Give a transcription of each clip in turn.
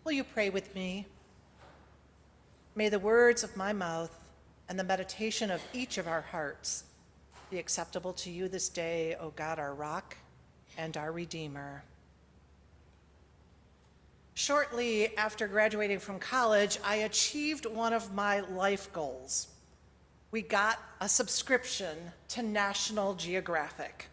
Will you pray with me? May the words of my mouth and the meditation of each of our hearts be acceptable to you this day, O God, our rock and our Redeemer. Shortly after graduating from college, I achieved one of my life goals. We got a subscription to National Geographic.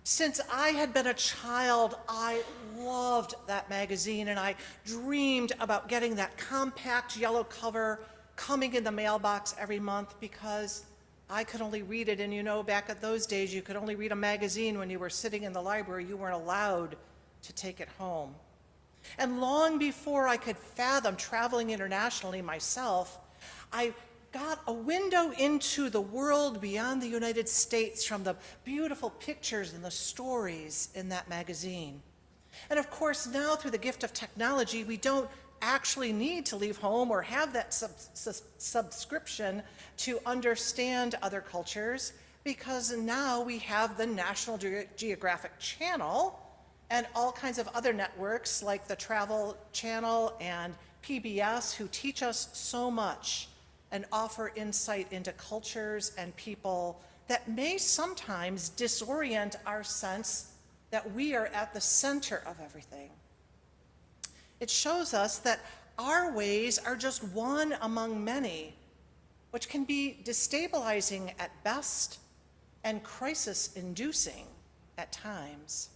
Since I had been a child, I loved that magazine, and I dreamed about getting that compact yellow cover coming in the mailbox every month because I could only read it. And you know, back at those days, you could only read a magazine when you were sitting in the library. You weren't allowed to take it home. And long before I could fathom traveling internationally myself, I got a window into the world beyond the United States from the beautiful pictures and the stories in that magazine. And of course, now through the gift of technology, we don't actually need to leave home or have that subscription to understand other cultures, because now we have the National Geographic Channel and all kinds of other networks like the Travel Channel and PBS who teach us so much and offer insight into cultures and people that may sometimes disorient our sense that we are at the center of everything. It shows us that our ways are just one among many, which can be destabilizing at best and crisis-inducing at times.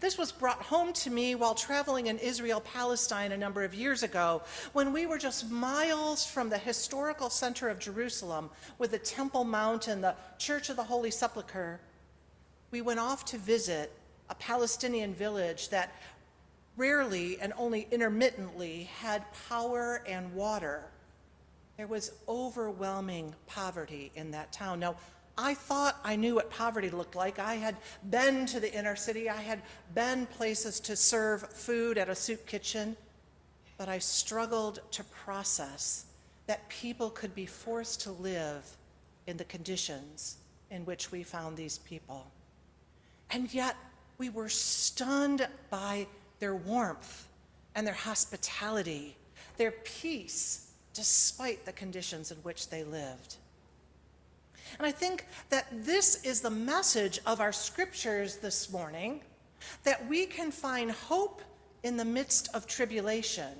This was brought home to me while traveling in Israel-Palestine a number of years ago, when we were just miles from the historical center of Jerusalem with the Temple Mount and the Church of the Holy Sepulchre. We went off to visit a Palestinian village that rarely and only intermittently had power and water. There was overwhelming poverty in that town. Now, I thought I knew what poverty looked like. I had been to the inner city. I had been places to serve food at a soup kitchen, but I struggled to process that people could be forced to live in the conditions in which we found these people. And yet we were stunned by their warmth and their hospitality, their peace, despite the conditions in which they lived. And I think that this is the message of our scriptures this morning, that we can find hope in the midst of tribulation.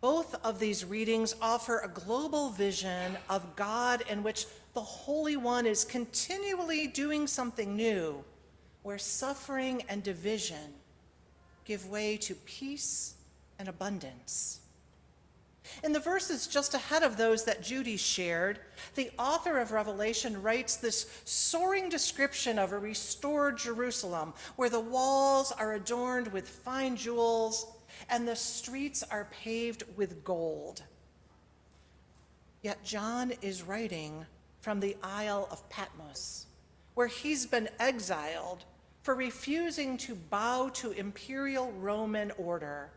Both of these readings offer a global vision of God in which the Holy One is continually doing something new, where suffering and division give way to peace and abundance. In the verses just ahead of those that Judy shared, the author of Revelation writes this soaring description of a restored Jerusalem, where the walls are adorned with fine jewels and the streets are paved with gold. Yet John is writing from the Isle of Patmos, where he's been exiled for refusing to bow to imperial Roman order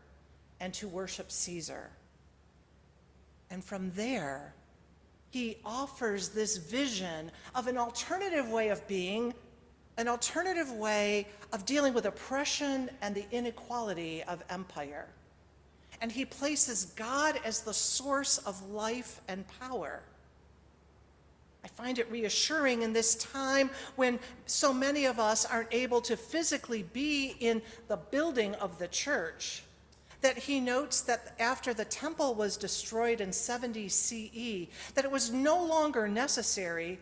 and to worship Caesar. And from there, he offers this vision of an alternative way of being, an alternative way of dealing with oppression and the inequality of empire. And he places God as the source of life and power. I find it reassuring in this time when so many of us aren't able to physically be in the building of the church, that he notes that after the temple was destroyed in 70 CE, that it was no longer necessary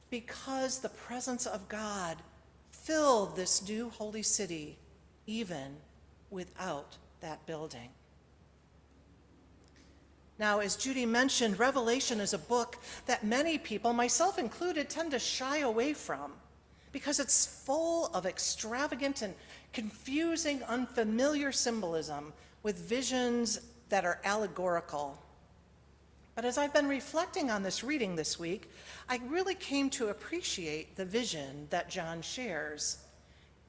because the presence of God filled this new holy city, even without that building. Now, as Judy mentioned, Revelation is a book that many people, myself included, tend to shy away from because it's full of extravagant and confusing, unfamiliar symbolism with visions that are allegorical. But as I've been reflecting on this reading this week, I really came to appreciate the vision that John shares.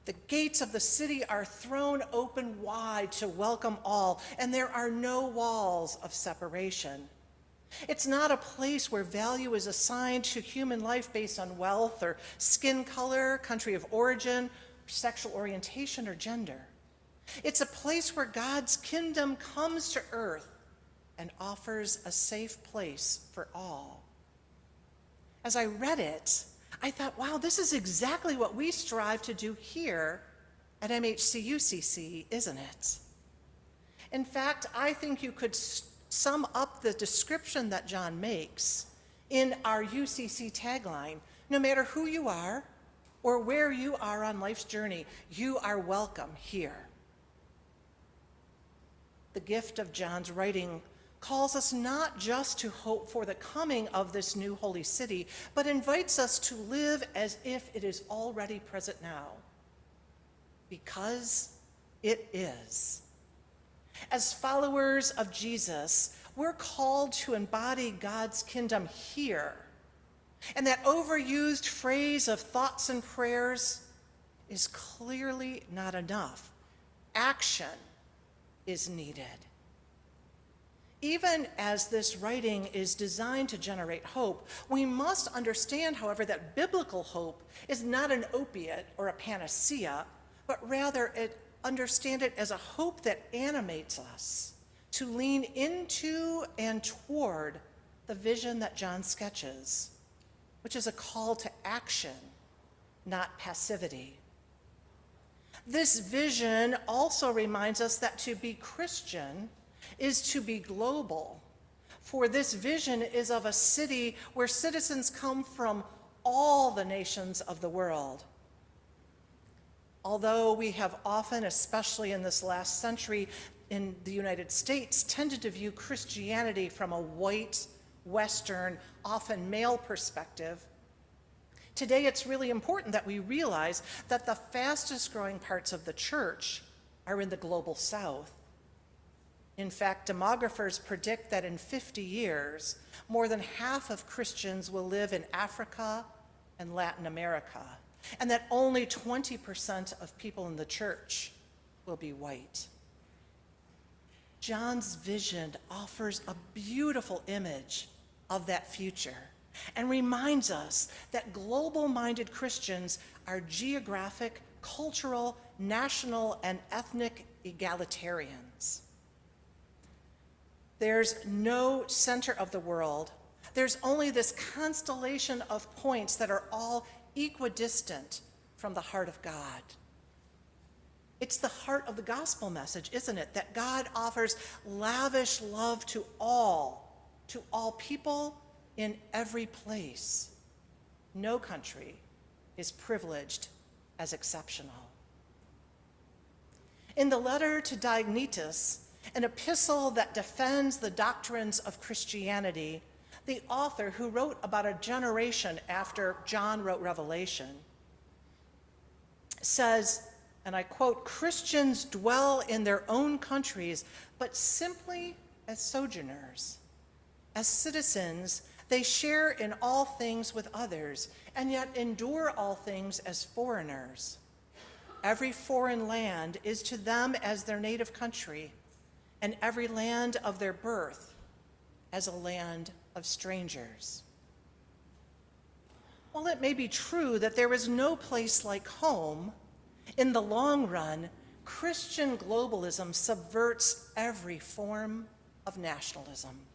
The gates of the city are thrown open wide to welcome all, and there are no walls of separation. It's not a place where value is assigned to human life based on wealth or skin color, country of origin, sexual orientation, or gender. It's a place where God's kingdom comes to earth and offers a safe place for all. As I read it, I thought, wow, this is exactly what we strive to do here at MHCUCC, isn't it? In fact, I think you could sum up the description that John makes in our UCC tagline. No matter who you are or where you are on life's journey, you are welcome here. The gift of John's writing calls us not just to hope for the coming of this new holy city, but invites us to live as if it is already present now, because it is. As followers of Jesus, we're called to embody God's kingdom here. And that overused phrase of thoughts and prayers is clearly not enough. Action is needed. Even as this writing is designed to generate hope, we must understand, however, that biblical hope is not an opiate or a panacea, but rather understand it as a hope that animates us to lean into and toward the vision that John sketches, which is a call to action, not passivity. This vision also reminds us that to be Christian is to be global, for this vision is of a city where citizens come from all the nations of the world. Although we have often, especially in this last century in the United States, tended to view Christianity from a white, Western, often male perspective, today it's really important that we realize that the fastest growing parts of the church are in the global South. In fact, demographers predict that in 50 years, more than half of Christians will live in Africa and Latin America, and that only 20% of people in the church will be white. John's vision offers a beautiful image of that future and reminds us that global-minded Christians are geographic, cultural, national, and ethnic egalitarians. There's no center of the world. There's only this constellation of points that are all equidistant from the heart of God. It's the heart of the gospel message, isn't it? That God offers lavish love to all people in every place. No country is privileged as exceptional. In the letter to Diognetus, an epistle that defends the doctrines of Christianity, the author, who wrote about a generation after John wrote Revelation, says, and I quote, "Christians dwell in their own countries, but simply as sojourners. As citizens, they share in all things with others, and yet endure all things as foreigners. Every foreign land is to them as their native country, and every land of their birth as a land of strangers." While it may be true that there is no place like home, in the long run, Christian globalism subverts every form of nationalism.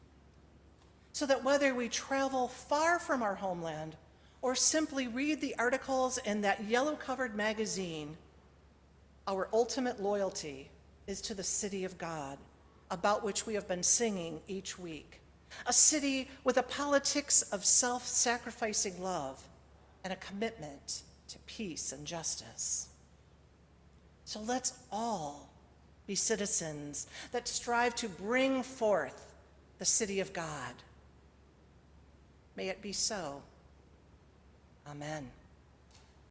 So that whether we travel far from our homeland or simply read the articles in that yellow-covered magazine, our ultimate loyalty is to the city of God, about which we have been singing each week. A city with a politics of self-sacrificing love and a commitment to peace and justice. So let's all be citizens that strive to bring forth the city of God. May it be so. Amen.